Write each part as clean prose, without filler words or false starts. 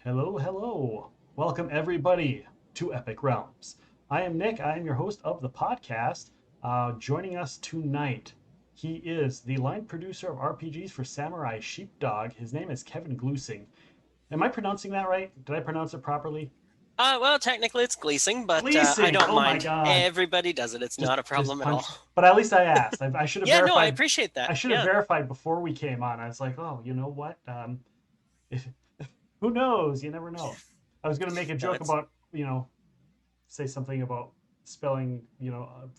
Hello, hello. Welcome, everybody, to Epic Realms. I am Nick. I am your host of the podcast. Joining us tonight, he is the line producer of RPGs for Samurai Sheepdog. His name is Kevin Glusing. Am I pronouncing that right? Did I pronounce it properly? Well, technically it's Gleasing, but I Gleasing! don't Oh my mind. God. Everybody does it. It's Just, not a just problem at all. punch. But at least I asked. I should have Yeah, no, I verified. appreciate I that. should have Yeah. verified before we came on. I was like, oh, you know what? If, who knows? You never know. I was going to make a No, joke it's about, say something about spelling,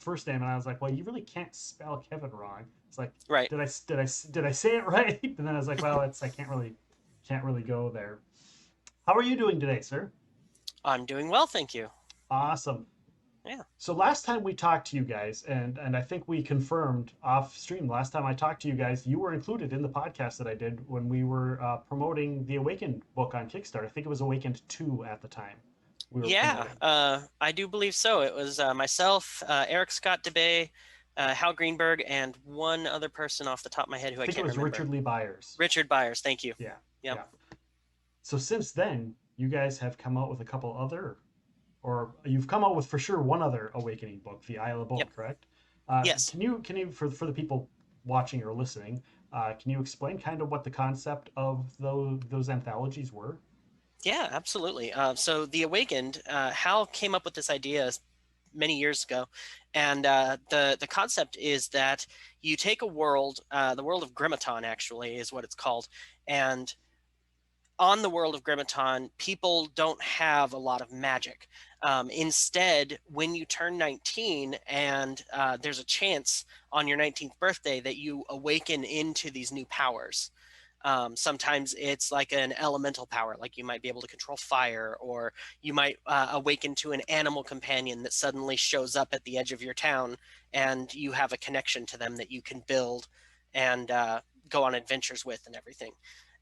first name, and I was like, well, you really can't spell Kevin wrong. It's like, right. did I say it right? And then I was like, well, it's I can't really go there. How are you doing today, sir? I'm doing well, thank you. Awesome. Yeah. So last time we talked to you guys, and I think we confirmed off stream. Last time I talked to you guys, you were included in the podcast that I did when we were promoting the Awakened book on Kickstarter. I think it was Awakened 2 at the time we were Yeah, promoting. I do believe so. It was myself, Eric Scott DeBay, Hal Greenberg, and one other person off the top of my head I who I think it can't was remember. Richard Lee Byers. Richard Byers, thank you. Yeah, Yep. yeah. So since then, you guys have come out with a couple other, or you've come out with for sure one other Awakening book, The Isle of Bone, Yep. correct? Yes. Can you for the people watching or listening, can you explain kind of what the concept of those anthologies were? Yeah, absolutely. So The Awakened, Hal came up with this idea many years ago, and the concept is that you take a world, the world of Grimaton actually is what it's called, and on the world of Grimaton, people don't have a lot of magic. Instead, when you turn 19 and there's a chance on your 19th birthday that you awaken into these new powers. Sometimes it's like an elemental power, like you might be able to control fire, or you might awaken to an animal companion that suddenly shows up at the edge of your town, and you have a connection to them that you can build and go on adventures with and everything.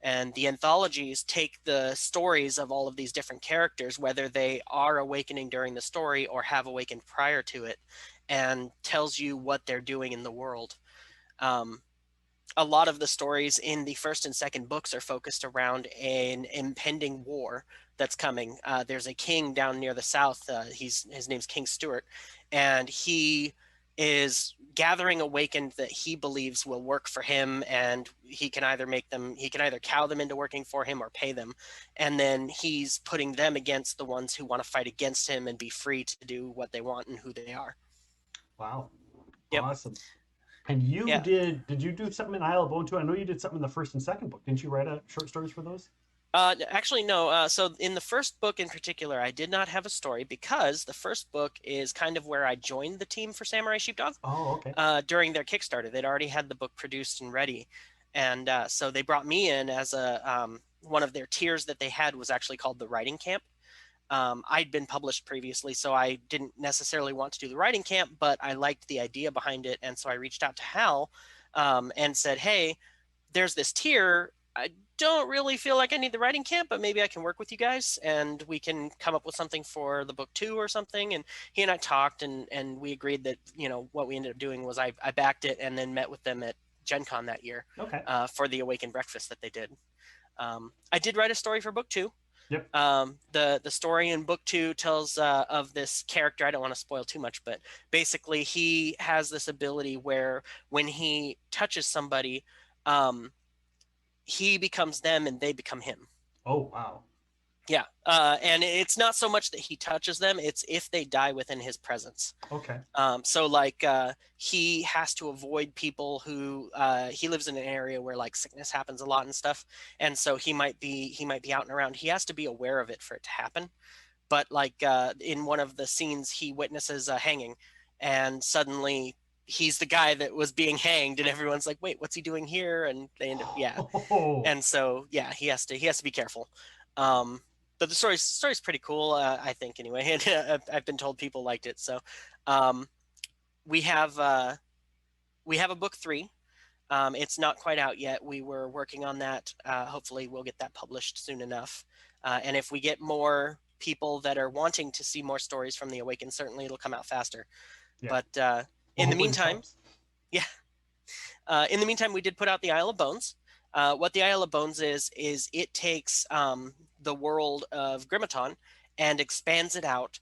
And the anthologies take the stories of all of these different characters, whether they are awakening during the story or have awakened prior to it, and tells you what they're doing in the world. Um, a lot of the stories in the first and second books are focused around an impending war that's coming. There's a king down near the south. His name's King Stuart, and he is gathering awakened that he believes will work for him, and he can either cow them into working for him or pay them, and then he's putting them against the ones who want to fight against him and be free to do what they want and who they are. Wow, Yep. awesome. And you Yeah. did you do something in Isle of Bone too? I know you did something in the first and second book. Didn't you write short stories for those? Actually, no. So in the first book in particular, I did not have a story because the first book is kind of where I joined the team for Samurai Sheepdog Oh, okay. during their Kickstarter. They'd already had the book produced and ready, and so they brought me in as a one of their tiers that they had was actually called the Writing Camp. I'd been published previously, so I didn't necessarily want to do the writing camp, but I liked the idea behind it, and so I reached out to Hal and said, "Hey, there's this tier. I don't really feel like I need the writing camp, but maybe I can work with you guys and we can come up with something for the book two or something." And he and I talked and we agreed that, what we ended up doing was I backed it and then met with them at Gen Con that year Okay. for the Awakened Breakfast that they did. I did write a story for book two. Yep. The story in book two tells of this character. I don't want to spoil too much, but basically he has this ability where when he touches somebody, um, he becomes them and they become him. Oh, wow. Yeah. And it's not so much that he touches them, it's if they die within his presence. Okay. So like he has to avoid people who he lives in an area where like sickness happens a lot and stuff. And so he might be out and around. He has to be aware of it for it to happen. But like in one of the scenes, he witnesses a hanging, and suddenly he's the guy that was being hanged, and everyone's like, "Wait, what's he doing here?" And they end up, yeah. Oh, And so yeah, he has to be careful. Um, but the story's pretty cool, I think anyway, and I've been told people liked it. So um, we have a book three. It's not quite out yet. We were working on that. Hopefully, we'll get that published soon enough. And if we get more people that are wanting to see more stories from the Awakened, certainly it'll come out faster. yeah. But Well, in the hopefully this meantime, helps. yeah. In the meantime, we did put out the Isle of Bones. What the Isle of Bones is it takes the world of Grimaton and expands it out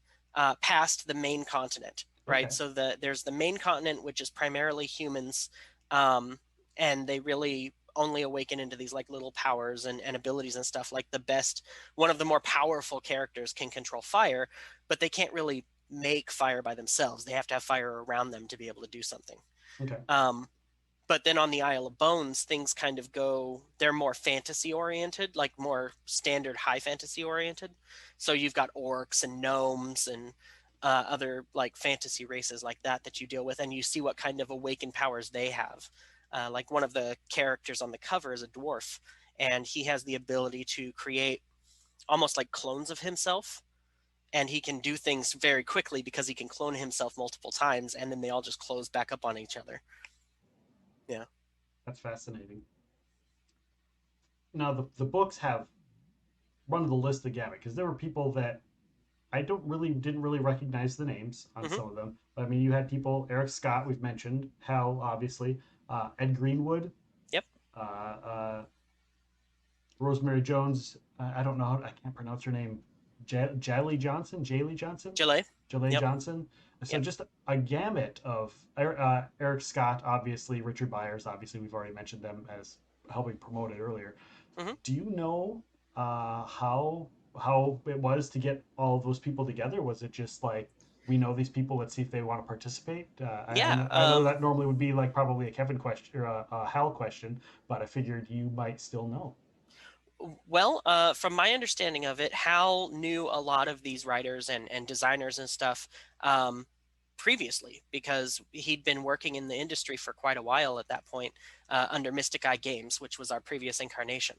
past the main continent, right? Okay. So there's the main continent, which is primarily humans, um, and they really only awaken into these like little powers and abilities and stuff. Like the best, one of the more powerful characters can control fire, but they can't really make fire by themselves. They have to have fire around them to be able to do something. Okay. Um, but then on the Isle of Bones, things kind of go, they're more fantasy oriented, like more standard high fantasy oriented. So you've got orcs and gnomes and other like fantasy races like that you deal with, and you see what kind of awakened powers they have. Like one of the characters on the cover is a dwarf, and he has the ability to create almost like clones of himself. And he can do things very quickly because he can clone himself multiple times, and then they all just close back up on each other. Yeah. That's fascinating. Now the books have run the list again because there were people that I don't really didn't really recognize the names on Hmm. some of them. But I mean, you had people Eric Scott, we've mentioned, Hal, obviously, Ed Greenwood, Yep. uh, uh, Rosemary Jones. I don't know, I can't pronounce her name. Jaylee Johnson, Jaylee Johnson, Chile. Jaylee Yep. Johnson. So Yep. just a gamut of Eric Scott, obviously, Richard Byers, obviously, we've already mentioned them as helping promote it earlier. Hmm. Do you know how it was to get all of those people together? Was it just like we know these people, let's see if they want to participate? Yeah. I know that normally would be like probably a Kevin question or a Hal question, but I figured you might still know. Well, from my understanding of it, Hal knew a lot of these writers and designers and stuff um, previously because he'd been working in the industry for quite a while at that point under Mystic Eye Games, which was our previous incarnation.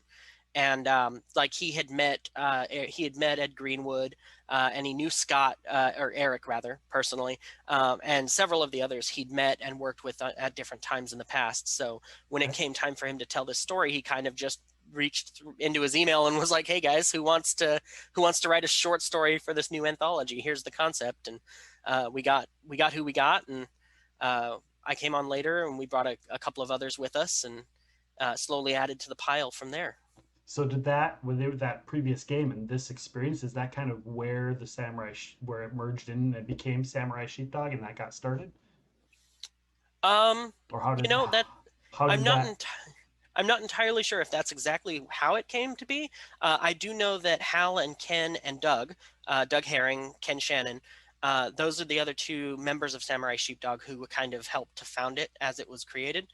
And like he had met Ed Greenwood, and he knew Scott or Eric rather personally, and several of the others he'd met and worked with at different times in the past. So when it Okay. came time for him to tell this story, he kind of just reached into his email and was like, "Hey guys, who wants to write a short story for this new anthology? Here's the concept." And we got who we got, and I came on later, and we brought a couple of others with us, and slowly added to the pile from there. So did that with that previous game and this experience, is that kind of where the where it merged in and became Samurai Sheepdog and that got started? Um, Or that how I'm did not that? ent- I'm not entirely sure if that's exactly how it came to be. I do know that Hal and Ken and Doug, Doug Herring, Ken Shannon, those are the other two members of Samurai Sheepdog who kind of helped to found it as it was created.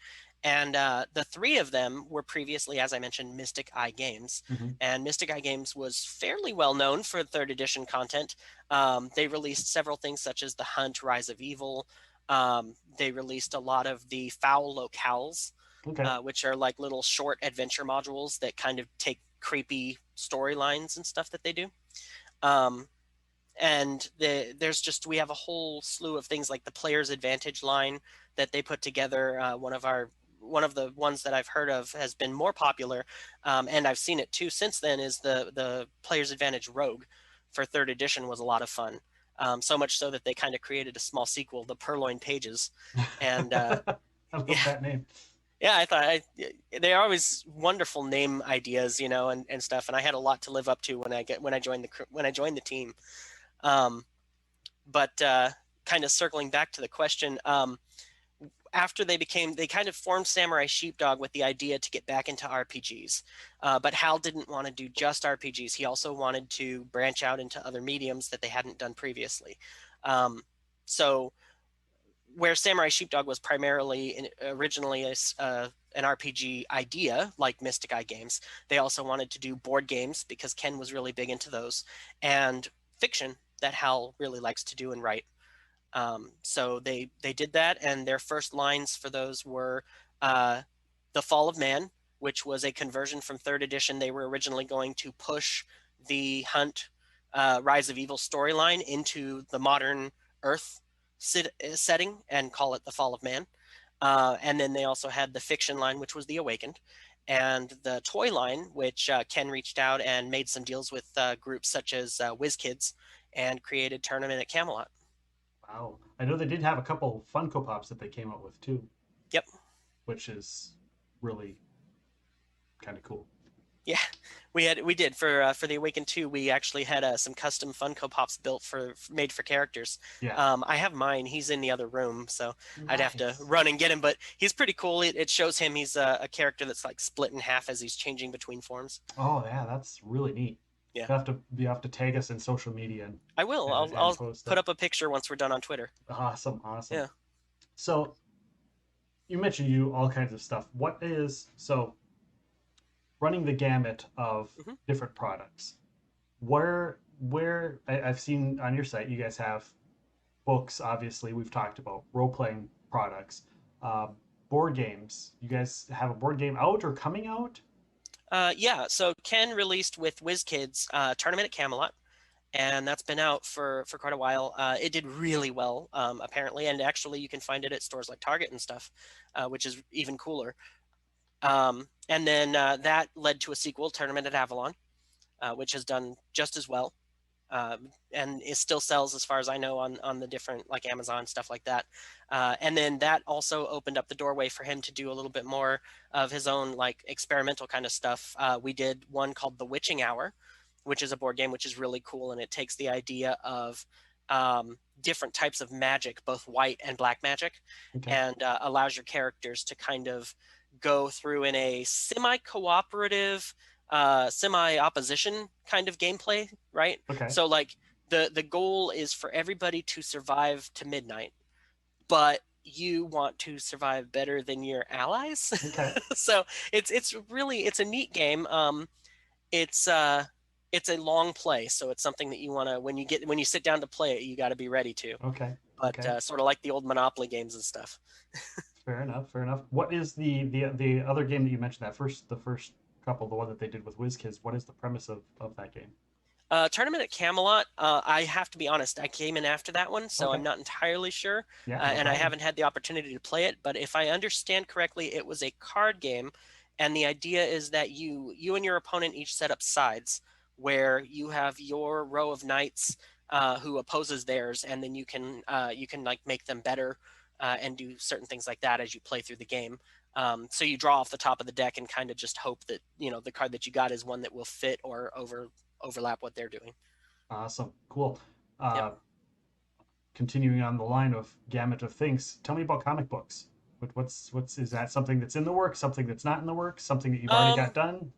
And the three of them were previously, as I mentioned, Mystic Eye Games. Mhm. And Mystic Eye Games was fairly well known for third edition content. They released several things such as The Hunt, Rise of Evil. They released a lot of the Foul Locales, Okay. which are like little short adventure modules that kind of take creepy storylines and stuff that they do. Um, and there's just we have a whole slew of things like the Player's Advantage line that they put together. One of the ones that I've heard of has been more popular, and I've seen it too since then. Is the Player's Advantage Rogue for third edition was a lot of fun. So much so that they kind of created a small sequel, the Purloin Pages, and I love yeah, that name. yeah, they're always wonderful name ideas, and stuff. And I had a lot to live up to when I joined the team. Um, but kind of circling back to the question, after they kind of formed Samurai Sheepdog with the idea to get back into RPGs. But Hal didn't want to do just RPGs. He also wanted to branch out into other mediums that they hadn't done previously. So where Samurai Sheepdog was primarily originally an RPG idea, like Mystic Eye Games, they also wanted to do board games because Ken was really big into those, and fiction that Hal really likes to do and write. So they did that, and their first lines for those were uh, the Fall of Man, which was a conversion from third edition. They were originally going to push the Hunt Rise of Evil storyline into the modern Earth setting and call it the Fall of Man. And then they also had the fiction line, which was the Awakened, and the toy line, which Ken reached out and made some deals with groups such as WizKids and created Tournament at Camelot. Wow. I know they did have a couple Funko Pops that they came up with too, Yep. which is really kind of cool. Yeah, we did for the Awakened 2. We actually had some custom Funko Pops built for made for characters. Yeah. I have mine. He's in the other room, so I'd have to Nice. run and get him. But he's pretty cool. It shows him he's a character that's like split in half as he's changing between forms. Oh yeah, that's really neat. Yeah, You have to tag us in social media I will. and I'll post put it. up a picture once we're done on Twitter. Awesome, awesome. Yeah. So you mentioned you all kinds of stuff. What is so running the gamut of hmm different products? I've seen on your site you guys have books. Obviously, we've talked about role playing products, uh, board games. You guys have a board game out or coming out? Yeah. So Ken released with WizKids Tournament at Camelot, and that's been out for quite a while. It did really well, apparently, and actually you can find it at stores like Target and stuff, which is even cooler. And then that led to a sequel, Tournament at Avalon, which has done just as well, and it still sells as far as I know on the different like Amazon stuff like that. And then that also opened up the doorway for him to do a little bit more of his own like experimental kind of stuff. We did one called The Witching Hour, which is a board game which is really cool, and it takes the idea of different types of magic, both white and black magic, Okay. and allows your characters to kind of go through in a semi-cooperative, semi-opposition kind of gameplay, right? Okay. So like the goal is for everybody to survive to midnight, but you want to survive better than your allies. Okay. So it's really it's a neat game. It's uh it's a long play, so it's something that you want to when you sit down to play it, you got to be ready to. Okay. But Okay. sort of like the old Monopoly games and stuff. Fair enough. Fair enough. What is the other game that you mentioned, that first the first couple, the one that they did with WizKids? What is the premise of that game? Tournament at Camelot, I have to be honest, I came in after that one, so I'm Okay. not entirely sure, Yeah, no and I problem. haven't had the opportunity to play it. But if I understand correctly, it was a card game, and the idea is that you and your opponent each set up sides, where you have your row of knights who opposes theirs, and then you can like make them better and do certain things like that as you play through the game. So you draw off the top of the deck and kind of just hope that the card that you got is one that will fit or overlap what they're doing. Awesome. Cool. Yep. Uh, Continuing on the line of gamut of things, tell me about comic books. What's is that something that's in the works, something that's not in the works, something that you've already Um, got done?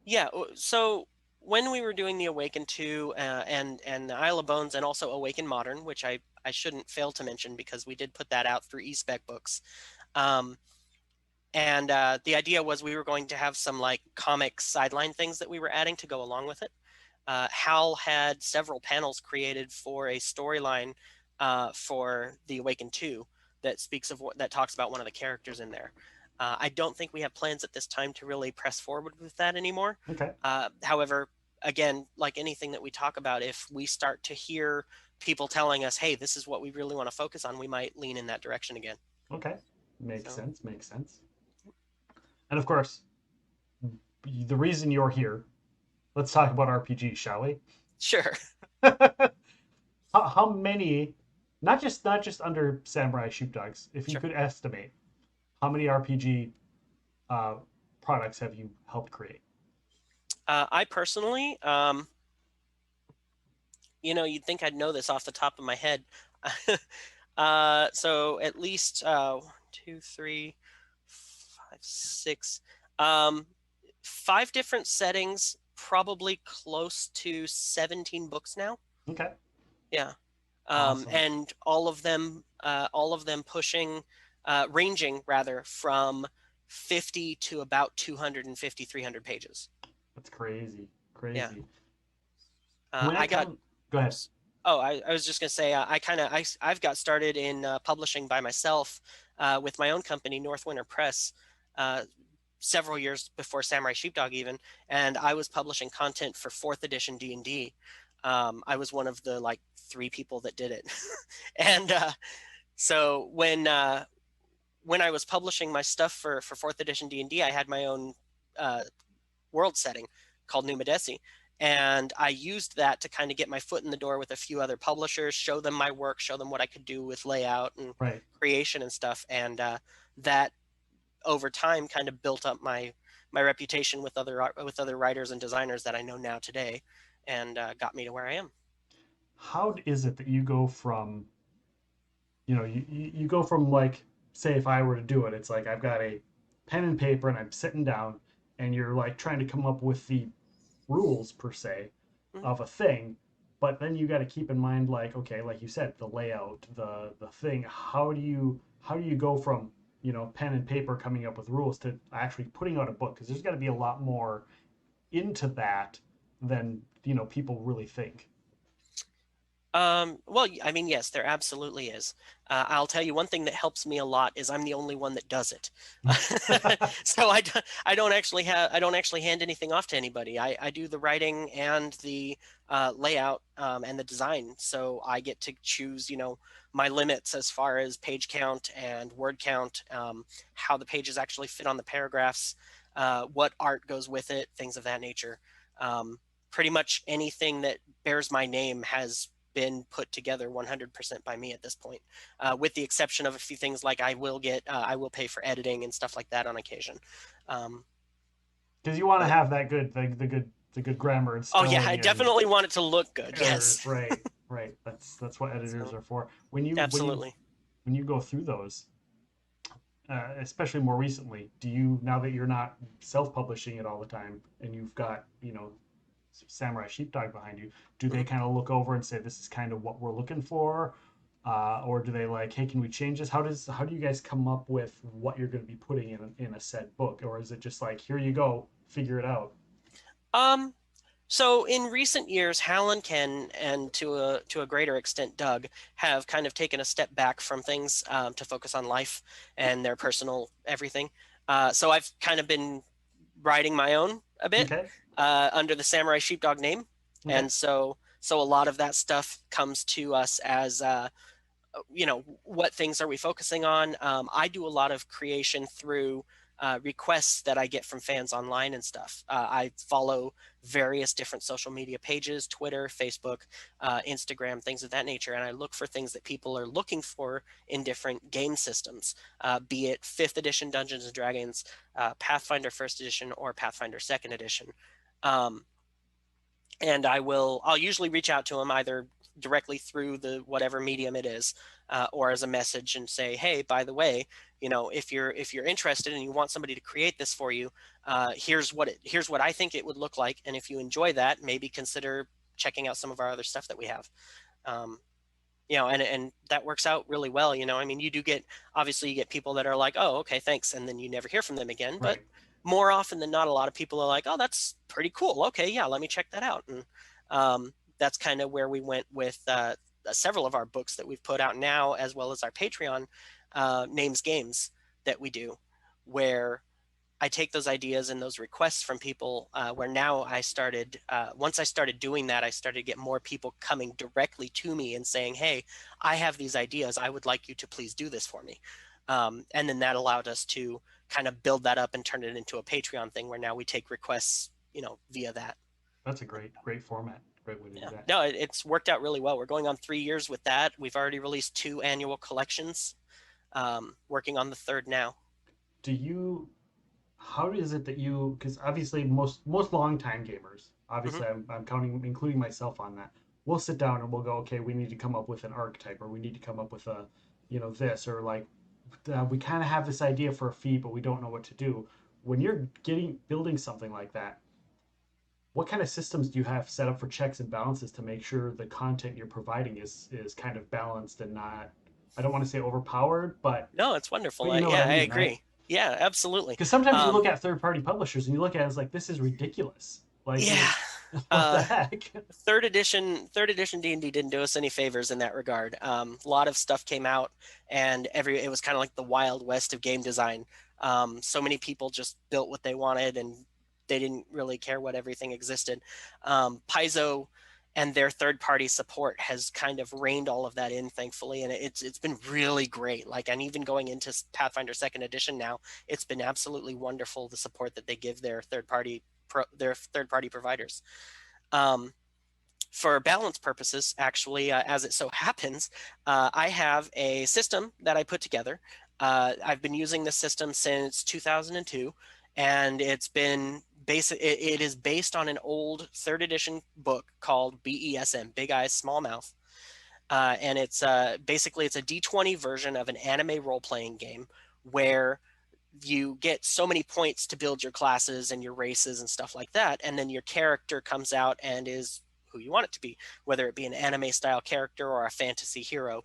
yeah. So when we were doing the Awaken 2 and the Isle of Bones and also Awaken Modern, which I shouldn't fail to mention because we did put that out through eSpec Books. Um, and the idea was we were going to have some like comic sideline things that we were adding to go along with it. Hal had several panels created for a storyline for the Awakened 2 that that talks about one of the characters in there. I don't think we have plans at this time to really press forward with that anymore. Okay. However, again, like anything that we talk about, if we start to hear people telling us, "Hey, this is what we really want to focus on," we might lean in that direction again. Okay. Makes So, sense. Makes sense. And of course, the reason you're here, let's talk about RPG, shall we? sure. How many, not just under Samurai Sheepdogs, if you Sure. could estimate, how many RPG uh, products have you helped create? I personally, you'd think I'd know this off the top of my head. So at least 1, 2, 3, 4, 5, 6, um, 5 different settings, probably close to 17 books now. Okay. Yeah, Awesome. and all of them ranging rather from 50 to about 250, 300 pages. That's crazy. Yeah. Crazy. When I it got comes, go ahead. Oh, I was just gonna say I've got started in publishing by myself with my own company, Northwinter Press, uh, several years before Samurai Sheepdog even, and I was publishing content for fourth edition D&D. I was one of the like 3 people that did it, and so when I was publishing my stuff for fourth edition D&D, I had my own uh, world setting called New Madesi. And I used that to kind of get my foot in the door with a few other publishers, show them my work, show them what I could do with layout and Right. creation and stuff. And that over time kind of built up my my reputation with other writers and designers that I know now today, and got me to where I am. How is it that you go from, you go from like, say, if I were to do it, it's like I've got a pen and paper and I'm sitting down and you're like trying to come up with the rules per se Mhm. of a thing, but then you got to keep in mind, like, okay, like you said, the layout, the thing. How do you go from pen and paper coming up with rules to actually putting out a book? Because there's got to be a lot more into that than people really think. Well, I mean, yes, there absolutely is. I'll tell you one thing that helps me a lot is I'm the only one that does it. So I don't actually hand anything off to anybody. I do the writing and the layout and the design. So I get to choose, my limits as far as page count and word count, how the pages actually fit on the paragraphs, what art goes with it, things of that nature. Um, Pretty much anything that bears my name has been put together 100% by me at this point, with the exception of a few things like I will pay for editing and stuff like that on occasion. Um, Because you want to but have that good the good grammar and oh yeah, I spelling and definitely want it to look good. Yes. errors, right, right. That's what editors So are for. When you absolutely. when you go through those, especially more recently, do you, now that you're not self-publishing it all the time and you've got Samurai Sheepdog behind you, do they Mhm. kind of look over and say this is kind of what we're looking for, or do they like, hey, can we change this? How do you guys come up with what you're going to be putting in a said book, or is it just like, here you go, figure it out? Um, So in recent years, Hal and Ken, and to a greater extent Doug, have kind of taken a step back from things to focus on life and their personal everything. So I've kind of been writing my own a bit Okay, under the Samurai Sheepdog name, okay, and so a lot of that stuff comes to us as what things are we focusing on. I do a lot of creation through requests that I get from fans online and stuff. I follow various different social media pages: Twitter, Facebook, Instagram, things of that nature, and I look for things that people are looking for in different game systems, be it 5th edition Dungeons and Dragons, Pathfinder First Edition, or Pathfinder Second Edition. Um, and I'll usually reach out to them either directly through the whatever medium it is, or as a message and say, hey, by the way, if you're interested and you want somebody to create this for you, here's what I think it would look like, and if you enjoy that, maybe consider checking out some of our other stuff that we have. um, and that works out really well. I mean, obviously you get people that are like, oh, okay, thanks, and then you never hear from them again. But right. more often than not, a lot of people are like, oh, that's pretty cool, okay, yeah, let me check that out. And that's kind of where we went with several of our books that we've put out now, as well as our Patreon names games that we do, where I take those ideas and those requests from people, where now once I started doing that, I started to get more people coming directly to me and saying, hey, I have these ideas. I would like you to please do this for me. And then that allowed us to kind of build that up and turn it into a Patreon thing where now we take requests, via that. That's a great format, great way to do Yeah. that. No, it's worked out really well. We're going on 3 years with that. We've already released 2 annual collections, working on the third now. Do you How is it that you, because obviously most longtime gamers, Hmm. obviously I'm counting, including myself on that, we'll sit down and we'll go, okay, we need to come up with an archetype, or we need to come up with a this, or like, we kind of have this idea for a feat but we don't know what to do. When you're getting building something like that, what kind of systems do you have set up for checks and balances to make sure the content you're providing is kind of balanced and not, I don't want to say overpowered, but No, it's wonderful. you know what Yeah, I I mean, right? agree. Yeah, absolutely. Because sometimes you Um, look at third-party publishers and you look at it as like, this is ridiculous. Like, yeah. what the Uh, heck? third edition D&D didn't do us any favors in that regard. A lot of stuff came out, and it was kind of like the wild west of game design. So many people just built what they wanted, and they didn't really care what everything existed. Paizo and their third-party support has kind of reined all of that in, thankfully, and it's been really great. Like, and even going into Pathfinder Second Edition now, it's been absolutely wonderful, the support that they give their third-party providers. Um, for balance purposes, actually, as it so happens, I have a system that I put together. I've been using this system since 2002, and it is based on an old third edition book called BESM, Big Eyes Small Mouth. And it's basically it's a D20 version of an anime role-playing game where you get so many points to build your classes and your races and stuff like that, and then your character comes out and is who you want it to be, whether it be an anime style character or a fantasy hero.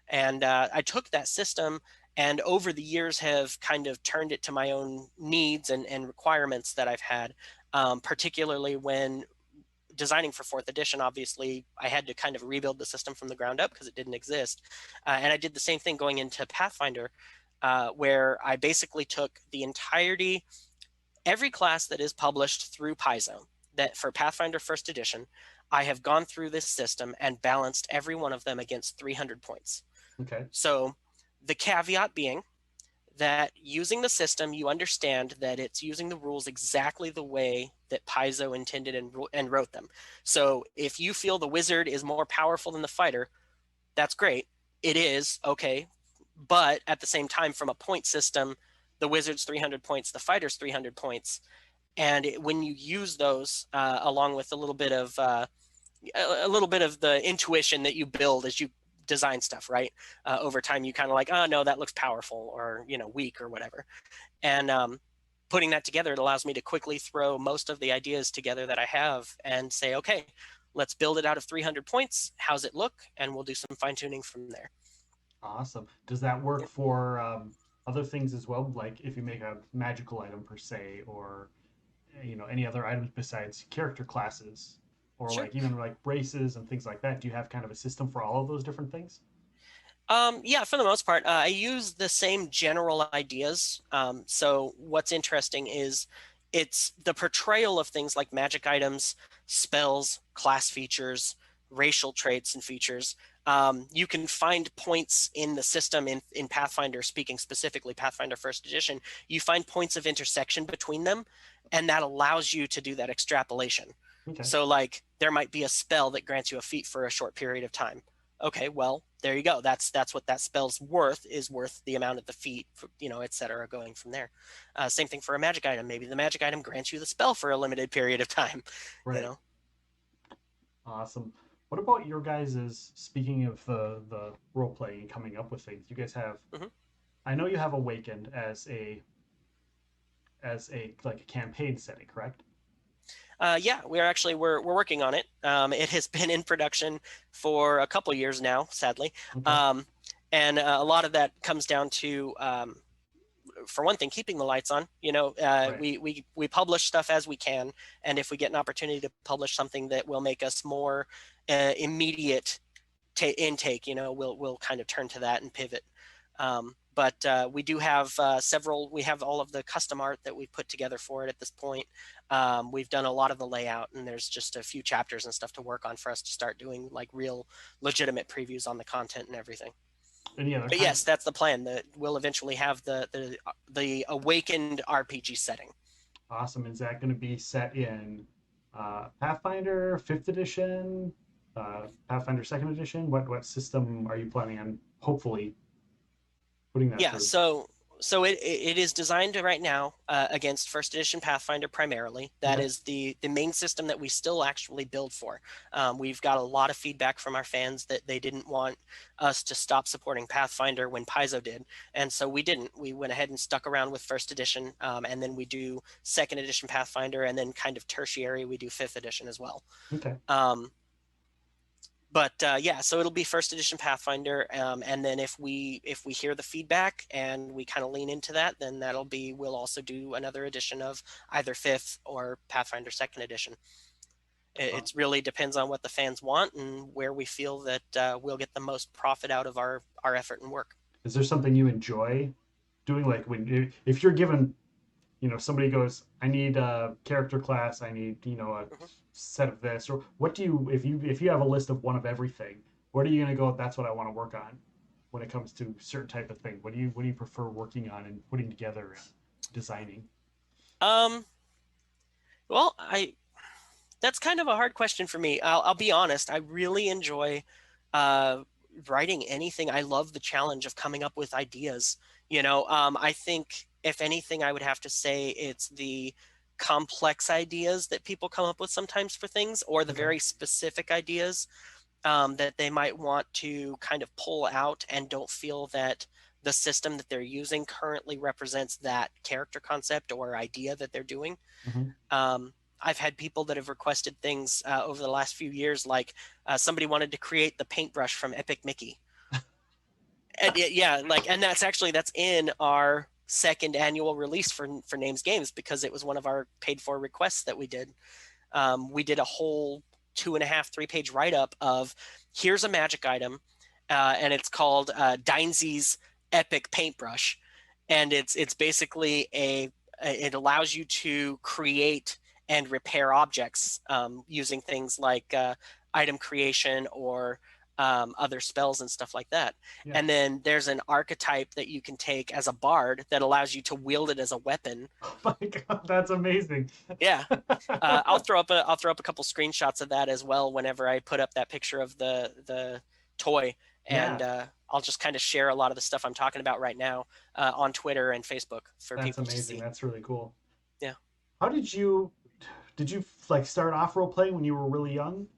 And I took that system and over the years have kind of turned it to my own needs and requirements that I've had, particularly when designing for fourth edition. Obviously I had to kind of rebuild the system from the ground up because it didn't exist, and I did the same thing going into Pathfinder, where I basically took the entirety, every class that is published through Paizo that for Pathfinder first edition, I have gone through this system and balanced every one of them against 300 points. Okay. So the caveat being that using the system, you understand that it's using the rules exactly the way that Paizo intended and wrote them. So if you feel the wizard is more powerful than the fighter, that's great. It is, okay. But at the same time, from a point system, the wizard's 300 points, the fighter's 300 points. And when you use those along with a little bit of the intuition that you build as you design stuff, right? Over time, you kind of like, oh no, that looks powerful or weak or whatever. And putting that together, it allows me to quickly throw most of the ideas together that I have and say, okay, let's build it out of 300 points. How's it look? And we'll do some fine tuning from there. Awesome. Does that work for other things as well? Like if you make a magical item per se, or any other items besides character classes, or Sure. like even like races and things like that? Do you have kind of a system for all of those different things? Yeah, for the most part, I use the same general ideas. So what's interesting is it's the portrayal of things like magic items, spells, class features, racial traits and features. You can find points in the system in Pathfinder, speaking specifically Pathfinder First Edition, you find points of intersection between them, and that allows you to do that extrapolation. Okay. So like there might be a spell that grants you a feat for a short period of time. Okay, well, there you go. That's what that spell's worth, is worth the amount of the feat, et cetera, going from there. Same thing for a magic item. Maybe the magic item grants you the spell for a limited period of time, you Right. know. Awesome. What about your guys's, speaking of the role playing and coming up with things, you guys have, Mhm. I know you have Awakened as a like a campaign setting, correct? Yeah, we're working on it. It has been in production for a couple years now, sadly, Okay. um, and a lot of that comes down to, for one thing, keeping the lights on. Right. We publish stuff as we can, and if we get an opportunity to publish something that will make us more immediate intake, we'll kind of turn to that and pivot. But we do have several. We have all of the custom art that we've put together for it at this point. We've done a lot of the layout, and there's just a few chapters and stuff to work on for us to start doing like real, legitimate previews on the content and everything. Any other But kind? yes, that's the plan. That we'll eventually have the awakened RPG setting. Awesome. Is that going to be set in Pathfinder Fifth Edition, Pathfinder Second Edition? What system are you planning on hopefully putting that Yeah, through? so it is designed right now against first edition Pathfinder primarily. That Okay. is the main system that we still actually build for. We've got a lot of feedback from our fans that they didn't want us to stop supporting Pathfinder when Paizo did, and so we didn't. We went ahead and stuck around with first edition, and then we do second edition Pathfinder, and then kind of tertiary we do fifth edition as well. Okay. Um, but yeah, so it'll be first edition Pathfinder, and then if we hear the feedback and we kind of lean into that, then we'll also do another edition of either fifth or Pathfinder second edition. Uh, It really depends on what the fans want and where we feel that we'll get the most profit out of our effort and work. is there something you enjoy doing? Like when if you're given, somebody goes, I need a character class, I need, a Mhm. set of this, or what do you, if you have a list of one of everything, what are you going to go? That's what I want to work on when it comes to certain type of thing. What do you prefer working on and putting together and designing? Um, well, that's kind of a hard question for me. I'll be honest. I really enjoy uh, writing anything. I love the challenge of coming up with ideas. I think if anything, I would have to say it's the complex ideas that people come up with sometimes for things, or the Okay. very specific ideas that they might want to kind of pull out and don't feel that the system that they're using currently represents that character concept or idea that they're doing. Hmm. Um, I've had people that have requested things over the last few years, like somebody wanted to create the paintbrush from Epic Mickey. And yeah, like, and that's in our second annual release for Names Games, because it was one of our paid for requests that we did. We did a whole 2.5, 3 page write up of here's a magic item, and it's called Deinzey's Epic Paintbrush, and it's basically it allows you to create and repair objects using things like item creation or other spells and stuff like that. Yeah. And then there's an archetype that you can take as a bard that allows you to wield it as a weapon. Oh my God, that's amazing. Yeah, I'll throw up a couple screenshots of that as well whenever I put up that picture of the toy, and Yeah, I'll just kind of share a lot of the stuff I'm talking about right now on Twitter and Facebook for that's people to amazing. see. That's really cool. Yeah. How did you like start off role playing when you were really young?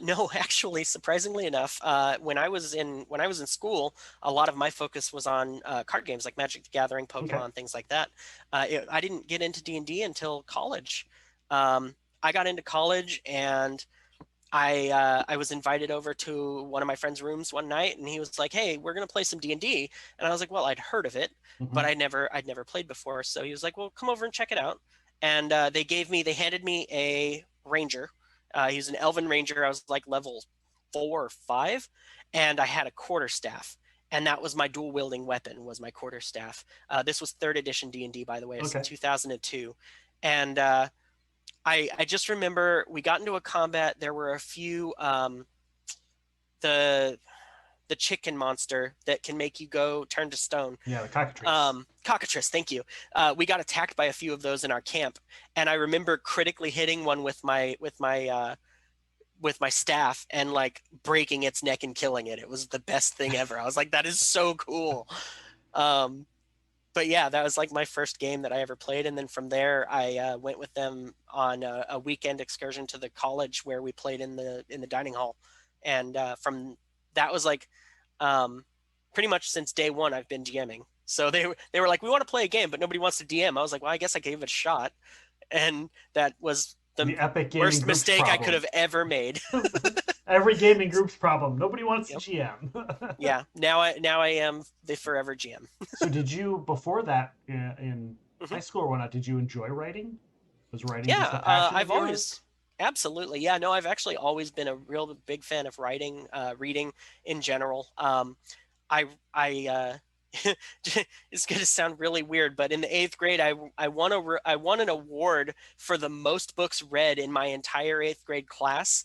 No, actually, surprisingly enough, when I was in school, a lot of my focus was on card games like Magic the Gathering, Okay. Pokemon, things like that. I didn't get into D&D until college. I got into college, and I was invited over to one of my friend's rooms one night, and he was like, "Hey, we're gonna play some D&D," and I was like, "Well, I'd heard of it, but Hmm. I'd never played before." So he was like, "Well, come over and check it out." And they handed me a ranger. He was an elven ranger. I was like level 4 or 5, and I had a quarterstaff, and that was my dual wielding weapon. Was my quarterstaff. This was third edition D&D, by the way. It was in Okay. 2002, and I just remember we got into a combat. There were a few the the chicken monster that can make you go turn to stone. Yeah, the cockatrice. Cockatrice, thank you. We got attacked by a few of those in our camp, and I remember critically hitting one with my staff and like breaking its neck and killing it. It was the best thing ever. I was like, that is so cool. Um, but yeah, that was like my first game that I ever played, and then from there, I went with them on a weekend excursion to the college where we played in the dining hall, and from that was like um, pretty much since day one I've been DMing. So they were like, we want to play a game, but nobody wants to DM. I was like, well, I guess I gave it a shot, and that was the The Epic Gaming worst Group's mistake I could problem. have ever made. Every gaming group's problem. Nobody wants to Yep. GM. Yeah. Now I am the forever GM. So did you before that in high Mhm. school or whatnot? Did you enjoy writing? Was writing just a Yeah, passion of I've yours? always absolutely. Yeah, no, I've actually always been a real big fan of writing, reading in general. I it's going to sound really weird, but in the 8th grade, I won an award for the most books read in my entire 8th grade class.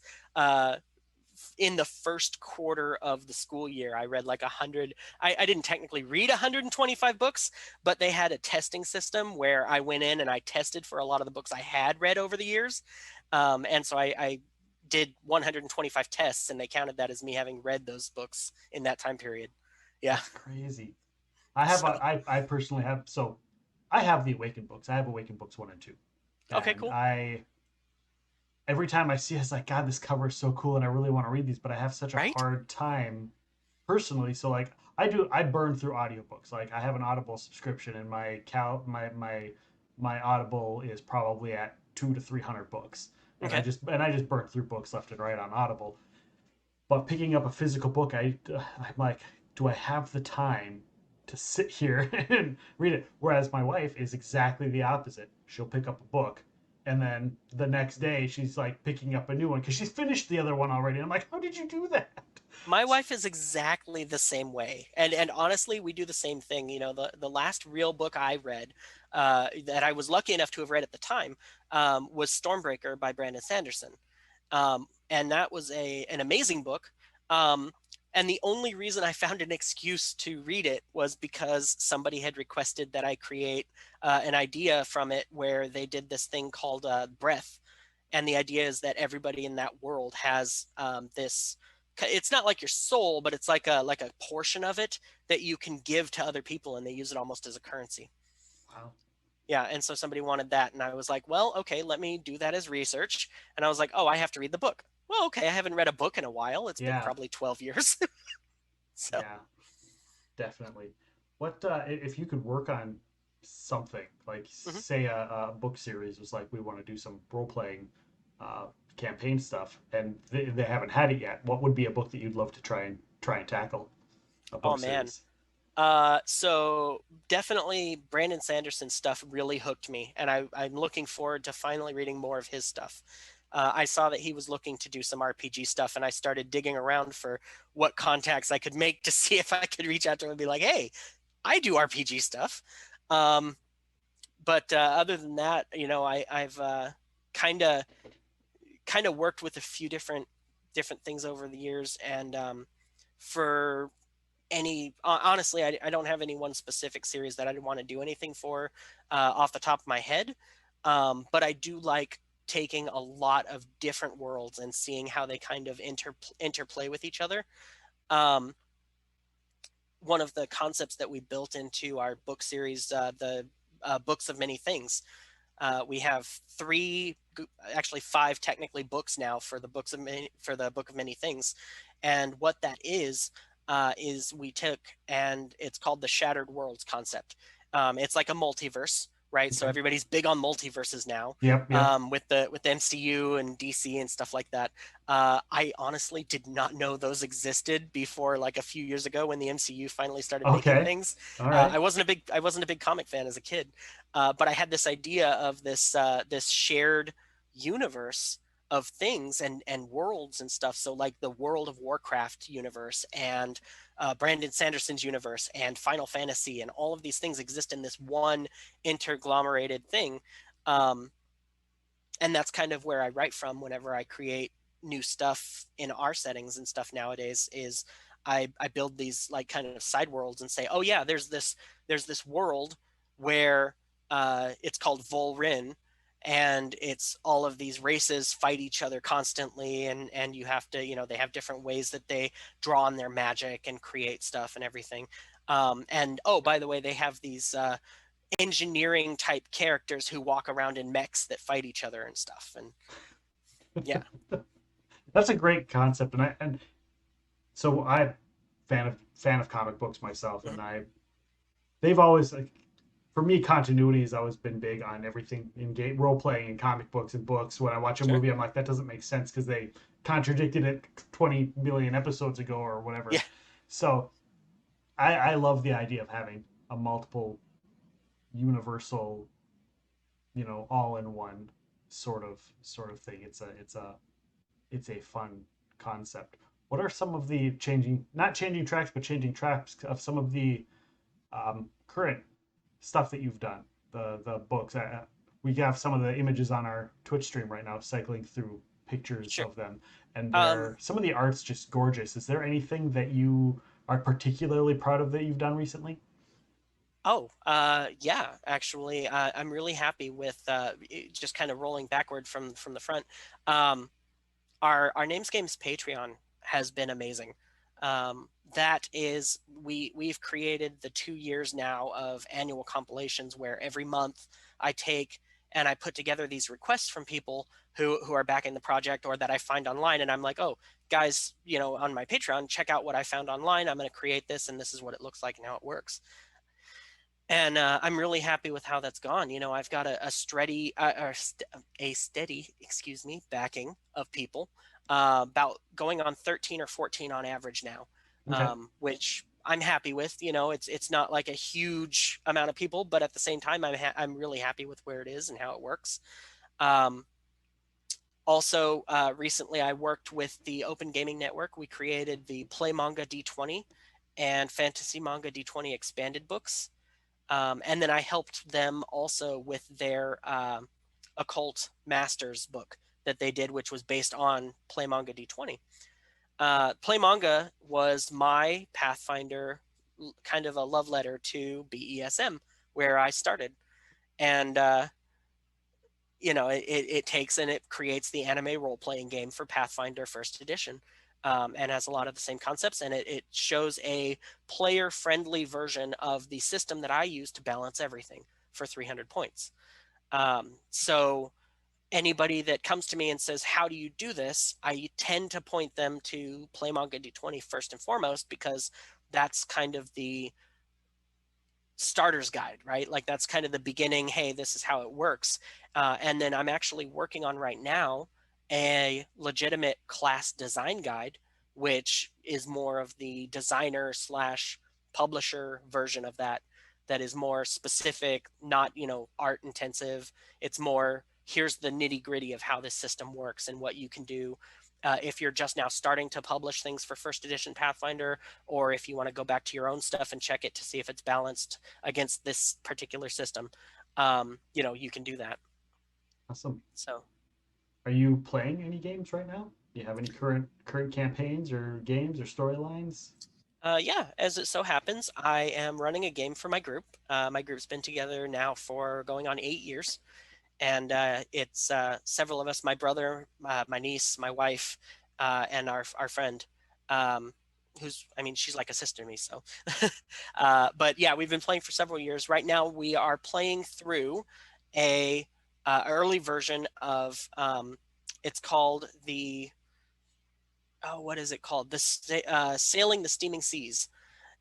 In the first quarter of the school year, I read like 100. I didn't technically read 125 books, but they had a testing system where I went in and I tested for a lot of the books I had read over the years. And so I did 125 tests, and they counted that as me having read those books in that time period. Yeah. That's crazy. I have So, a, I personally have so I have the Awakened books. I have Awakened books 1 and 2, okay, and cool. I every time I see it, it's like God, this cover is so cool, and I really want to read these, but I have such a Right? hard time personally. So like I burn through audiobooks. Like I have an Audible subscription, and my Audible is probably at 200 to 300 books, and Okay. I just burn through books left and right on Audible. But picking up a physical book, I'm like, do I have the time to sit here and read it? Whereas my wife is exactly the opposite. She'll pick up a book, and then the next day she's like picking up a new one because she's finished the other one already. I'm like, how did you do that? My wife is exactly the same way, and honestly, we do the same thing. You know, the last real book I read, that I was lucky enough to have read at the time, was Stormbreaker by Brandon Sanderson, and that was a an amazing book. Um, and the only reason I found an excuse to read it was because somebody had requested that I create an idea from it where they did this thing called breath, and the idea is that everybody in that world has this, it's not like your soul, but it's like a portion of it that you can give to other people, and they use it almost as a currency. Wow. Yeah, and so somebody wanted that, and I was like, well, okay, let me do that as research. And I was like, oh, I have to read the book. Well, okay, I haven't read a book in a while. It's been Yeah. probably 12 years. So, Yeah. Definitely. What if you could work on something like, mhm. say, a book series was like, we want to do some role playing uh, campaign stuff, and they haven't had it yet. What would be a book that you'd love to try and tackle? A Oh book man. series. So definitely Brandon Sanderson's stuff really hooked me, and I'm looking forward to finally reading more of his stuff. I saw that he was looking to do some RPG stuff, and I started digging around for what contacts I could make to see if I could reach out to him and be like, "Hey, I do RPG stuff." Um, but other than that, I've kind of kind of worked with a few different things over the years, and for any honestly, I don't have any one specific series that I want to do anything for off the top of my head, but I do like taking a lot of different worlds and seeing how they kind of interplay with each other. Um, One of the concepts that we built into our book series, the books of many things, we have three, actually five, technically books now for the for the book of many things, and what that is we took, and it's called the Shattered Worlds concept. It's like a multiverse, right? So Okay. everybody's big on multiverses now, Yep. Yep. with the MCU and DC and stuff like that. I honestly did not know those existed before like a few years ago when the MCU finally started making Okay. things. All right. I wasn't a big comic fan as a kid, but I had this idea of this shared universe of things and worlds and stuff. So like the World of Warcraft universe and Brandon Sanderson's universe and Final Fantasy and all of these things exist in this one interglomerated thing. Um, and that's kind of where I write from whenever I create new stuff in our settings and stuff nowadays is I build these like kind of side worlds and say, oh yeah, there's this world where it's called Volrin, and it's all of these races fight each other constantly, and you have to, they have different ways that they draw on their magic and create stuff and everything. And oh, by the way, they have these engineering type characters who walk around in mechs that fight each other and stuff. And yeah, That's a great concept, and so I'm fan of comic books myself, mhm, and they've always, like, for me, continuity has always been big on everything in game role playing and comic books and books. When I watch a sure, movie, I'm like, that doesn't make sense because they contradicted it 20 million episodes ago or whatever. yeah, So I love the idea of having a multiple universal, all in one sort of thing. It's a fun concept. What are some of the not changing tracks, but changing tracks of some of the current stuff that you've done? The books. We have some of the images on our Twitch stream right now, cycling through pictures sure. of them, and Um, some of the art's just gorgeous. Is there anything that you are particularly proud of that you've done recently? yeah, actually, I'm really happy with just kind of rolling backward from the front. Um, our Names Games Patreon has been amazing. That is, we've created the 2 years now of annual compilations where every month I take and I put together these requests from people who are backing the project or that I find online, and I'm like, oh, guys, on my Patreon, check out what I found online. I'm going to create this, and this is what it looks like and how it works. And I'm really happy with how that's gone. I've got a steady, excuse me, backing of people, about going on 13 or 14 on average now, Okay. which I'm happy with. It's not like a huge amount of people, but at the same time, I'm really happy with where it is and how it works. Um, Also, recently I worked with the Open Gaming Network. We created the Play Manga D20 and Fantasy Manga D20 expanded books, and then I helped them also with their Occult Masters book that they did, which was based on Play Manga D20. Play Manga was my Pathfinder, kind of a love letter to BESM, where I started. And, it takes and it creates the anime role playing game for Pathfinder First Edition. And has a lot of the same concepts, and it shows a player friendly version of the system that I use to balance everything for 300 points. So anybody that comes to me and says, how do you do this? I tend to point them to Play Manga D20 first and foremost, because that's kind of the starter's guide, right? Like that's kind of the beginning. Hey, this is how it works. And then I'm actually working on right now a legitimate class design guide, which is more of the designer slash publisher version of that. That is more specific, not, art intensive. It's more, here's the nitty gritty of how this system works and what you can do. If you're just now starting to publish things for first edition Pathfinder, or if you want to go back to your own stuff and check it to see if it's balanced against this particular system, you can do that. Awesome. So, Are you playing any games right now? Do you have any current campaigns or games or storylines? yeah, as it so happens, I am running a game for my group. My group's been together now for going on 8 years, and it's several of us: my brother, my niece, my wife, and our friend. Who's, I mean, she's like a sister to me. So, but yeah, we've been playing for several years. Right now, we are playing through a early version of. It's called the, oh, what is it called? Sailing the Steaming Seas.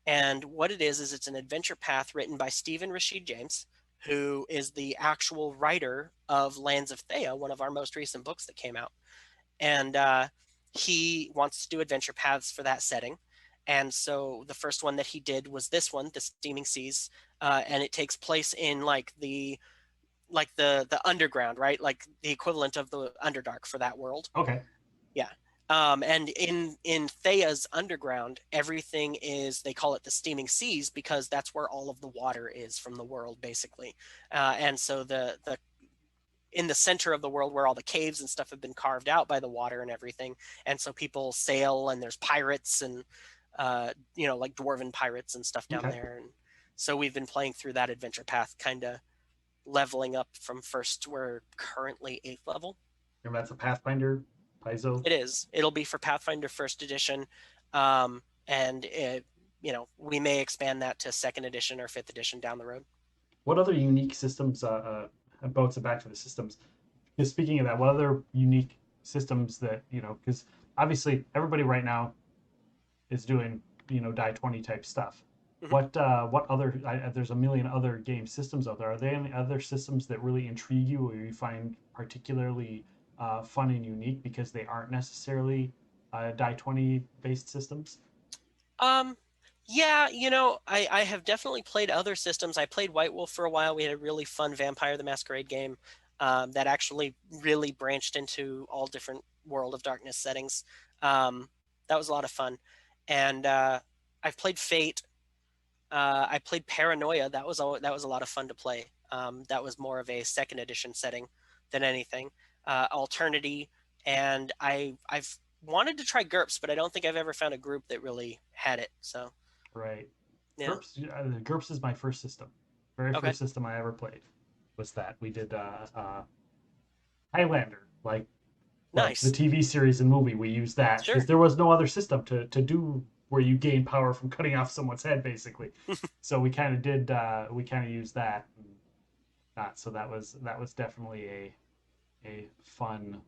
And what it is it's an adventure path written by Stephen Rashid James, who is the actual writer of Lands of Thea, one of our most recent books that came out. And he wants to do adventure paths for that setting. And so the first one that he did was this one, the Steaming Seas, and it takes place in the underground, right? Like the equivalent of the Underdark for that world. Okay. Yeah. And in Thea's underground, everything is, they call it the Steaming Seas because that's where all of the water is from the world, basically. And so the in the center of the world where all the caves and stuff have been carved out by the water and everything. And so people sail, and there's pirates and like dwarven pirates and stuff down Okay. there. And so we've been playing through that adventure path, kind of leveling up from first. We're currently 8th level. And that's a Pathfinder, Paizo. It is. It'll be for Pathfinder First Edition, and we may expand that to Second Edition or Fifth Edition down the road. What other unique systems? Boats back to the systems. Because speaking of that, what other unique systems that Because obviously everybody right now is doing die 20 type stuff. Mhm. What other? There's a million other game systems out there. Are there any other systems that really intrigue you, or you find particularly fun and unique because they aren't necessarily die 20 based systems? Um, yeah, I have definitely played other systems. I played White Wolf for a while. We had a really fun Vampire the Masquerade game that actually really branched into all different World of Darkness settings. That was a lot of fun. And I've played Fate. I played Paranoia. That was a lot of fun to play. That was more of a second edition setting than anything. Alternity, and I've wanted to try GURPS, but I don't think I've ever found a group that really had it. So Right. yeah. GURPS is my first system. Very Okay. first system I ever played was that. We did Highlander, like the Nice. TV series and movie. We used that because Sure. there was no other system to do where you gain power from cutting off someone's head, basically. So we kind of did. We kind of used that. So that was definitely a fun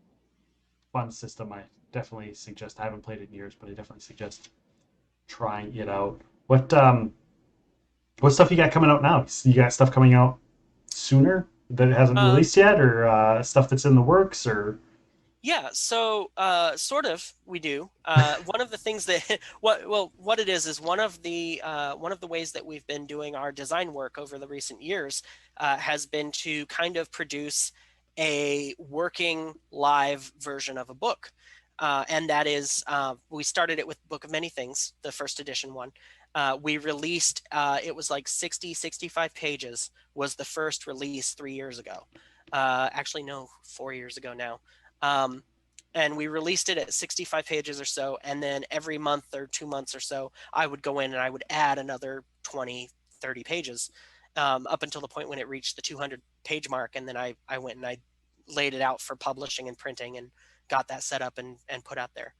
system. I definitely suggest. I haven't played it in years, but I definitely suggest trying it out. What stuff you got coming out now? You got stuff coming out sooner that it hasn't Um, released yet, or stuff that's in the works, or Yeah, so sort of we do. One of the things that what it is one of the ways that we've been doing our design work over the recent years has been to kind of produce a working live version of a book. And that is, we started it with Book of Many Things, the first edition one. We released, it was like 65 pages was the first release 3 years ago. Actually, no, 4 years ago now. Um, and we released it at 65 pages or so. And then every month or 2 months or so, I would go in and I would add another 20, 30 pages up until the point when it reached the 200 page mark. And then I went and I laid it out for publishing and printing and got that set up and put out there.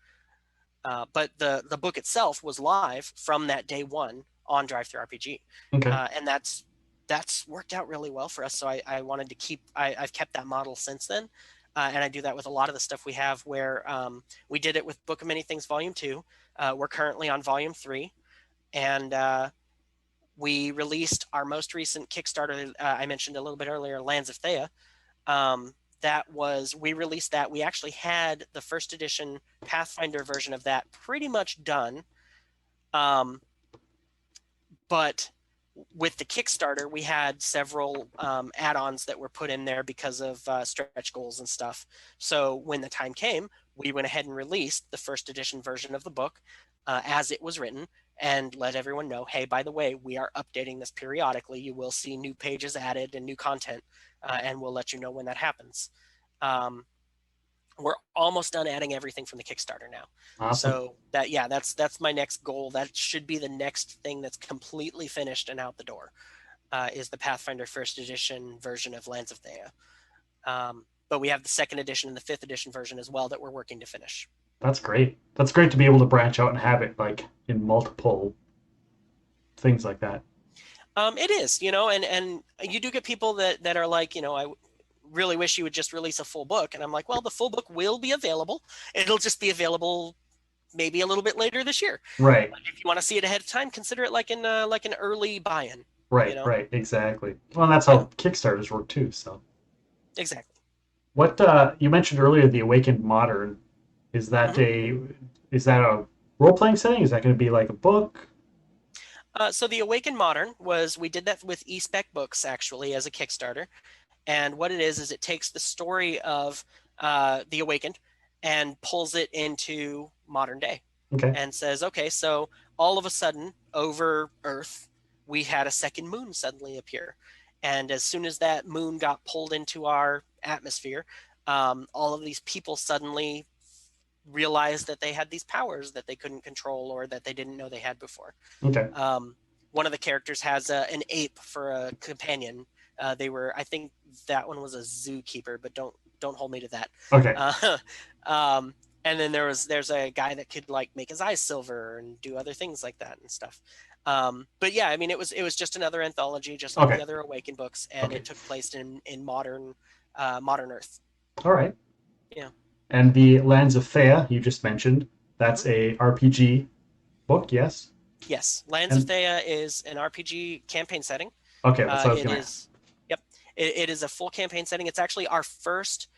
But the book itself was live from that day one on Drive Through RPG. okay, And that's that's worked out really well for us. So I wanted to keep, I've kept that model since then. And I do that with a lot of the stuff we have where we did it with Book of Many Things Volume 2. We're currently on Volume 3. And we released our most recent Kickstarter, I mentioned a little bit earlier, Lands of Thea. We released that. We actually had the first edition Pathfinder version of that pretty much done. But with the Kickstarter, we had several add-ons that were put in there because of stretch goals and stuff. So when the time came, we went ahead and released the first edition version of the book as it was written, and let everyone know, hey, by the way, we are updating this periodically. You will see new pages added and new content, and we'll let you know when that happens. We're almost done adding everything from the Kickstarter now. Awesome. So that's my next goal. That should be the next thing that's completely finished and out the door, is the Pathfinder first edition version of Lands of Thea. But we have the second edition and the fifth edition version as well that we're working to finish. That's great. That's great to be able to branch out and have it like in multiple things like that. It is, and you do get people that are like, I really wish you would just release a full book. And I'm like, well, the full book will be available. It'll just be available maybe a little bit later this year. Right. If you want to see it ahead of time, consider it like an early buy-in. Right. Right. Exactly. Well, that's how Kickstarters work too. So. Exactly. What you mentioned earlier, the Awakened Modern, is that a role playing setting? Is that going to be like a book? So the Awakened Modern we did that with eSpec Books actually as a Kickstarter. And what it is it takes the story of the Awakened and pulls it into modern day. Okay. And says, okay, so all of a sudden over Earth, we had a second moon suddenly appear. And as soon as that moon got pulled into our atmosphere, all of these people suddenly realized that they had these powers that they couldn't control or that they didn't know they had before. Okay. One of the characters has an ape for a companion. I think that one was a zookeeper, but don't hold me to that. Okay. And then there's a guy that could like make his eyes silver and do other things like that and stuff. But yeah, I mean, it was just another anthology, just like the other Awakened books, and it took place in modern Earth. All right. Yeah. And the Lands of Thea you just mentioned, that's a RPG book, yes? Yes, Lands of Thea is an RPG campaign setting. Okay, that's what I was going to ask. Yep, it is a full campaign setting. It's actually our first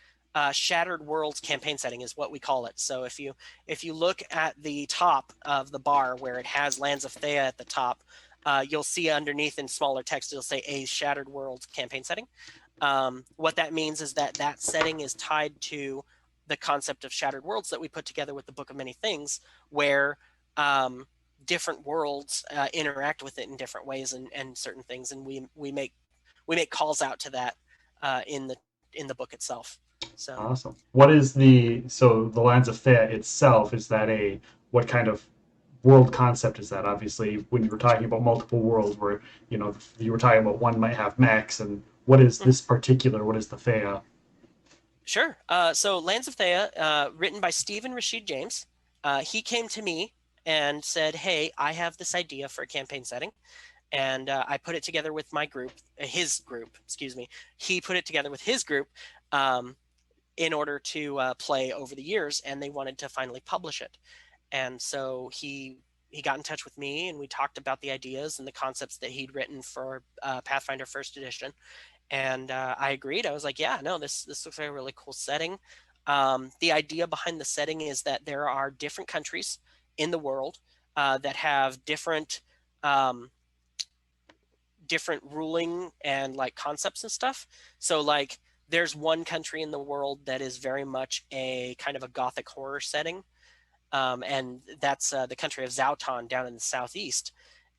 Shattered Worlds campaign setting is what we call it. So if you look at the top of the bar where it has Lands of Thea at the top, you'll see underneath in smaller text, it'll say a Shattered Worlds campaign setting. What that means is that setting is tied to the concept of Shattered Worlds that we put together with the Book of Many Things, where different worlds interact with it in different ways and certain things, and we make calls out to that in the book itself. So awesome. What is the Lands of Thea itself? Is that what kind of world concept is that? Obviously, when you were talking about multiple worlds, where you were talking about one might have mechs, and what is this particular? What is the Thea? Sure. So Lands of Thea, written by Stephen Rashid James. He came to me and said, hey, I have this idea for a campaign setting. And I put it together with his group, excuse me. He put it together with his group in order to play over the years, and they wanted to finally publish it. And so he got in touch with me, and we talked about the ideas and the concepts that he'd written for Pathfinder First Edition. And I agreed. I was like, yeah, no, this looks like a really cool setting. The idea behind the setting is that there are different countries in the world that have different ruling and like concepts and stuff. So like there's one country in the world that is very much a kind of a gothic horror setting. And that's the country of Zauton down in the southeast.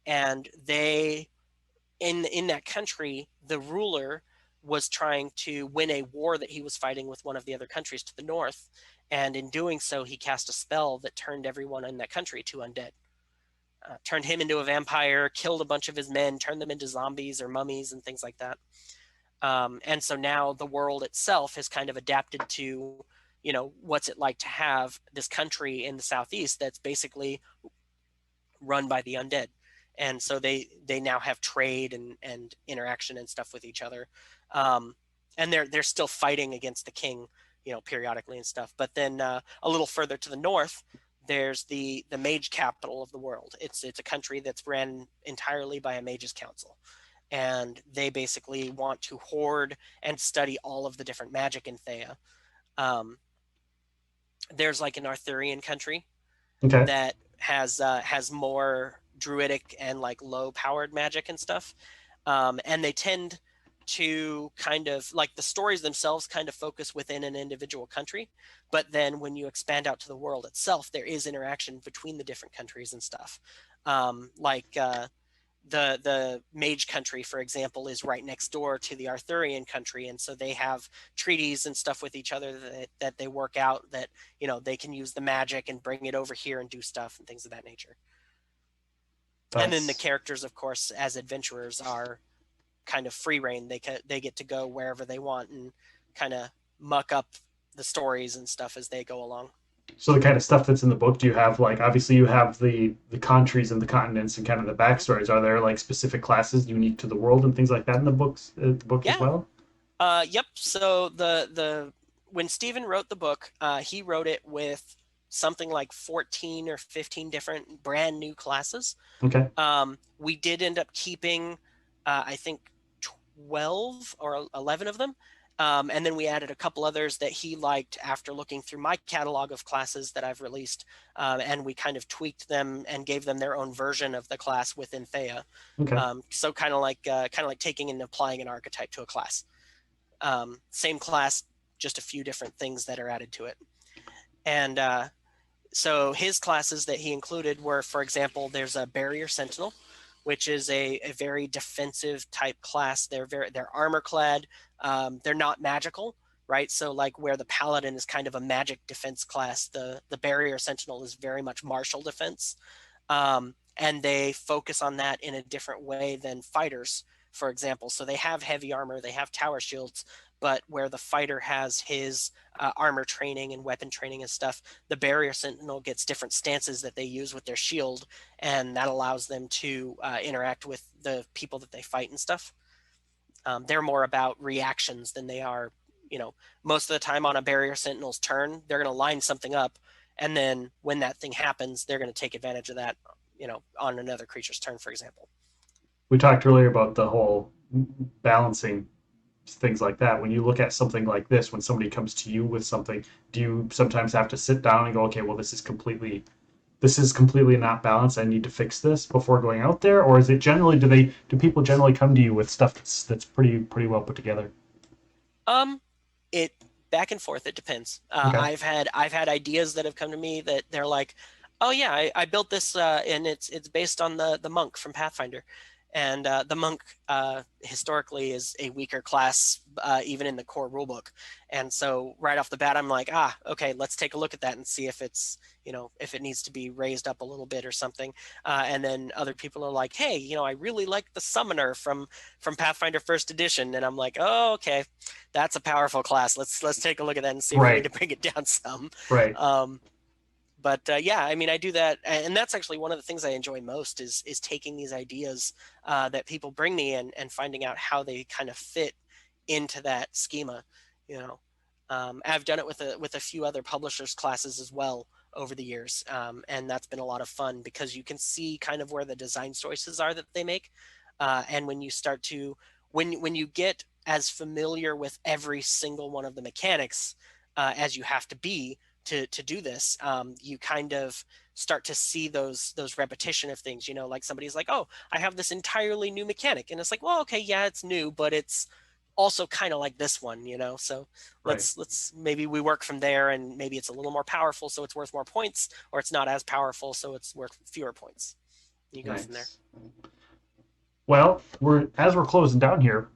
And they, in that country, the ruler was trying to win a war that he was fighting with one of the other countries to the north. And in doing so, he cast a spell that turned everyone in that country to undead. Turned him into a vampire, killed a bunch of his men, turned them into zombies or mummies and things like that. And so now the world itself has kind of adapted to, what's it like to have this country in the southeast that's basically run by the undead. and so they now have trade and interaction and stuff with each other. Um, and they're still fighting against the king, periodically and stuff. But then a little further to the north, there's the mage capital of the world. It's a country that's ran entirely by a mages council, and they basically want to hoard and study all of the different magic in Thea. Um, there's like an Arthurian country Okay. that has more druidic and like low powered magic and stuff, and they tend to kind of like the stories themselves kind of focus within an individual country, but then when you expand out to the world itself, there is interaction between the different countries and stuff. The mage country, for example, is right next door to the Arthurian country, and so they have treaties and stuff with each other that they work out, that they can use the magic and bring it over here and do stuff and things of that nature. And then the That's characters, of course, as adventurers, are kind of free reign. They get to go wherever they want and kind of muck up the stories and stuff as they go along. so the kind of stuff that's in the book. Do you have like obviously you have the countries and the continents and kind of the Mm-hmm. backstories? Are there like specific classes unique to the world and things like that in the book as Yeah. well? Yep. So the when Stephen wrote the book, he wrote it with something like 14 or 15 different brand new classes. Okay. We did end up keeping, I think, 12 or 11 of them. And then we added a couple others that he liked after looking through my catalog of classes that I've released. And we kind of tweaked them and gave them their own version of the class within Thea. Okay. So kind of like taking and applying an archetype to a class. Same class, just a few different things that are added to it. And so his classes that he included were, for example, there's a barrier sentinel, which is a very defensive type class. They're armor clad. They're not magical, right? So like where the paladin is kind of a magic defense class, the barrier sentinel is very much martial defense. And they focus on that in a different way than fighters, for example. So they have heavy armor, they have tower shields, but where the fighter has his armor training and weapon training and stuff, the barrier sentinel gets different stances that they use with their shield, and that allows them to interact with the people that they fight and stuff. They're more about reactions than they are, most of the time on a barrier sentinel's turn, they're going to line something up, and then when that thing happens, they're going to take advantage of that, on another creature's turn, for example. We talked earlier about the whole balancing things like that. When you look at something like this, when somebody comes to you with something, do you sometimes have to sit down and go, okay, well, this is completely not balanced. I need to fix this before going out there, or is it generally do people generally come to you with stuff that's pretty well put together? Um, it back and forth. It depends. Okay. I've had ideas that have come to me that they're like, oh yeah, I built this, and it's based on the monk from Pathfinder, and the monk historically is a weaker class, even in the core rulebook, and so right off the bat, I'm like, okay, let's take a look at that and see if it's if it needs to be raised up a little bit or something. And then other people are like, hey, I really like the summoner from Pathfinder First Edition, and I'm like, oh, okay, that's a powerful class. Let's take a look at that and see if we need Right. to bring it down some. Right. Um, but yeah, I mean, I do that, and that's actually one of the things I enjoy most is taking these ideas that people bring me and finding out how they kind of fit into that schema. You know, I've done it with a few other publishers' classes as well over the years, and that's been a lot of fun because you can see kind of where the design choices are that they make, and when you start to when you get as familiar with every single one of the mechanics as you have to be to do this, you kind of start to see those repetition of things. Like somebody's like, oh, I have this entirely new mechanic, and it's like, well, okay, yeah, it's new, but it's also kind of like this one. So Right. let's maybe we work from there, and maybe it's a little more powerful, so it's worth more points, or it's not as powerful, so it's worth fewer points. You go from there. Nice. Well, we're closing down here.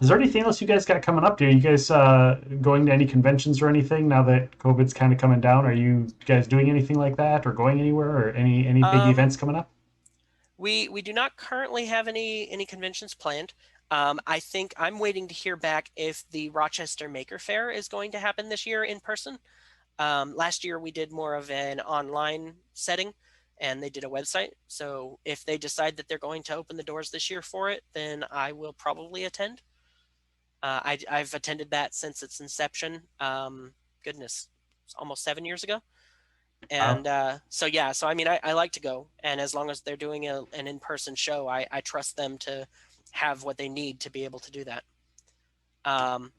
Is there anything else you guys got coming up? Are you guys going to any conventions or anything now that COVID's kind of coming down? Are you guys doing anything like that, or going anywhere, or any big um events coming up? we do not currently have any conventions planned. I think I'm waiting to hear back if the Rochester Maker Faire is going to happen this year in person. Last year we did more of an online setting, and they did a website. So if they decide that they're going to open the doors this year for it, then I will probably attend. I've attended that since its inception. Goodness, it's almost 7 years ago. And so yeah, so I mean, I like to go, and as long as they're doing an in-person show, I trust them to have what they need to be able to do that. Um,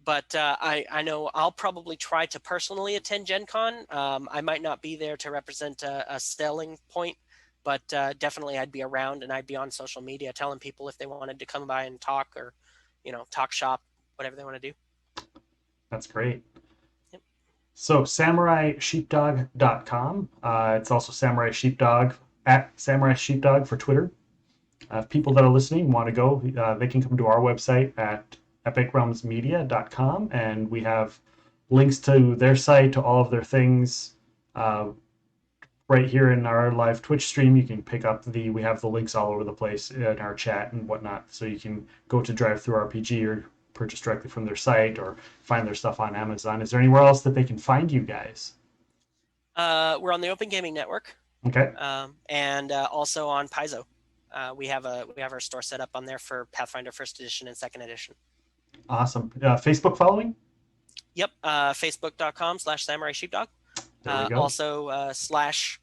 but I know I'll probably try to personally attend Gen Con. I might not be there to represent a selling point, but definitely I'd be around, and I'd be on social media telling people if they wanted to come by and talk, or talk shop, whatever they want to do. That's great. Yep. So SamuraiSheepdog.com. It's also Samurai Sheepdog at Samurai Sheepdog for Twitter. If people that are listening want to go, they can come to our website at epicrealmsmedia.com, and we have links to their site, to all of their things. Right here in our live Twitch stream, you can pick up we have the links all over the place in our chat and whatnot. So you can go to DriveThruRPG or purchase directly from their site or find their stuff on Amazon. Is there anywhere else that they can find you guys? We're on the Open Gaming Network, Okay. and also on Paizo. We have our store set up on there for Pathfinder First Edition and Second Edition. Awesome. Facebook following? Yep. Facebook.com/Samurai Sheepdog. There we go. Also slash.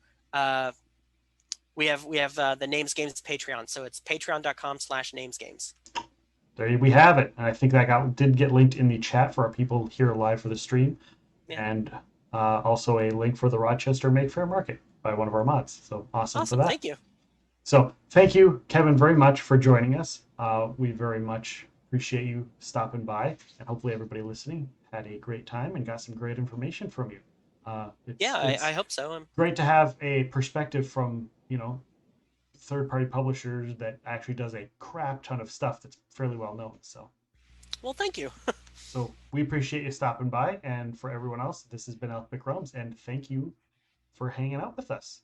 We have the Names Games Patreon, so it's patreon.com/namesgames. There we have it. And I think that did get linked in the chat for our people here live for the stream, Yeah. and also a link for the Rochester Make Fair Market by one of our mods. So awesome for that. Thank you. So thank you, Kevin, very much for joining us. We very much appreciate you stopping by, and hopefully everybody listening had a great time and got some great information from you. I hope so. Great to have a perspective from third-party publishers that actually does a crap ton of stuff that's fairly well known. So, well, thank you. So we appreciate you stopping by, and for everyone else, this has been Epic Realms, and thank you for hanging out with us.